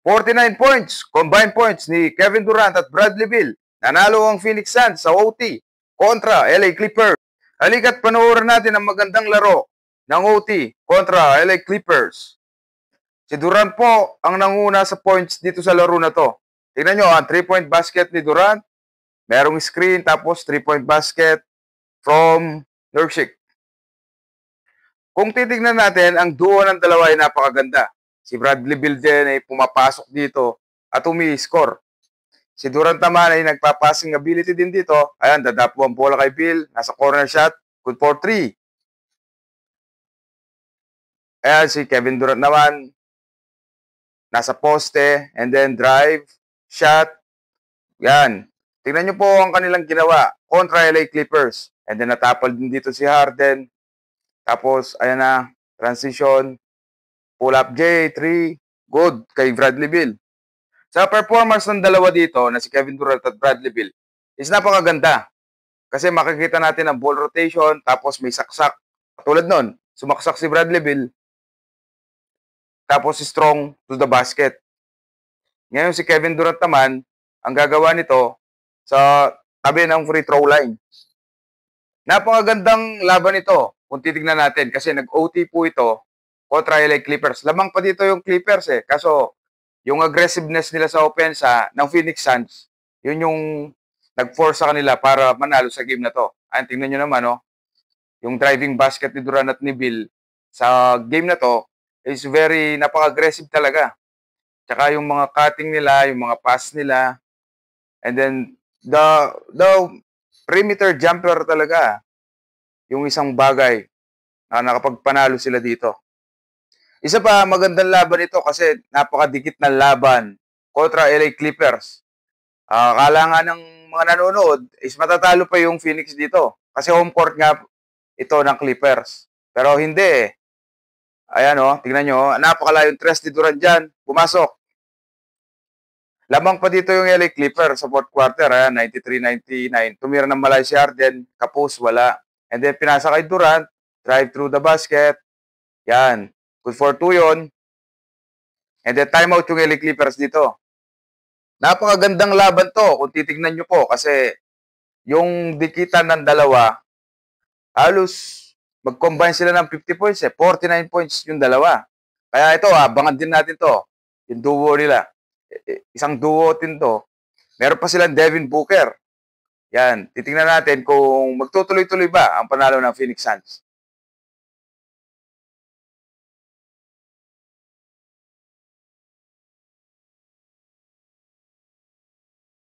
49 points, combined points ni Kevin Durant at Bradley Beal. Nanalo ang Phoenix Suns sa OT kontra LA Clippers. Halika't panoorin natin ang magandang laro ng OT kontra LA Clippers. Si Durant po ang nanguna sa points dito sa laro na to. Tingnan nyo, ang 3-point basket ni Durant. Merong screen, tapos 3-point basket from Nurkic. Kung titignan natin, ang duo ng dalawa ay napakaganda. Si Bradley Beal din ay pumapasok dito at umi-score. Si Durant naman ay nagpa-passing ability din dito. Ayan, dadapo ang bola kay Beal. Nasa corner shot. Good for 3. Ayan, si Kevin Durant naman. Nasa poste. And then drive. Shot. Yan. Tingnan nyo po ang kanilang ginawa kontra LA Clippers. And then natapal din dito si Harden. Tapos, ayan na. Transition. Pull up J, 3, good kay Bradley Beal. Sa performance ng dalawa dito na si Kevin Durant at Bradley Beal is napakaganda. Kasi makikita natin ang ball rotation, tapos may saksak. Tulad nun, sumaksak si Bradley Beal, tapos strong to the basket. Ngayon si Kevin Durant naman, ang gagawa nito sa tabi ng free throw line. Napakagandang laban ito kung titignan natin kasi nag-OT po ito kontra LA Clippers. Lamang pa dito yung Clippers eh. Kaso, yung aggressiveness nila sa opensa ng Phoenix Suns, yun yung nag-force sa kanila para manalo sa game na to. Ayan, tingnan nyo naman, oh, yung driving basket ni Durant at ni Beal sa game na to is very napaka-aggressive talaga. Tsaka yung mga cutting nila, yung mga pass nila, and then the perimeter jumper talaga, yung isang bagay na nakapagpanalo sila dito. Isa pa, magandang laban ito kasi napakadikit na laban kontra LA Clippers. Akala nga ng mga nanonood is matatalo pa yung Phoenix dito. Kasi home court nga ito ng Clippers. Pero hindi eh. Ayan o, tingnan nyo. Napakalayong tres ni Durant dyan. Pumasok. Lamang pa dito yung LA Clippers sa fourth quarter. 93-99. Tumira ng malay si Harden. Kapos, wala. And then pinasa kay Durant. Drive through the basket. Yan. Good for 2 yun. And then timeout yung LA Clippers dito. Napakagandang laban to kung titignan nyo po kasi yung dikitan ng dalawa, halos mag-combine sila ng 50 points eh. 49 points yung dalawa. Kaya ito, abangan din natin to. Yung duo nila. Isang duo din to. Meron pa silang Devin Booker. Yan. Titignan natin kung magtutuloy-tuloy ba ang panalo ng Phoenix Suns.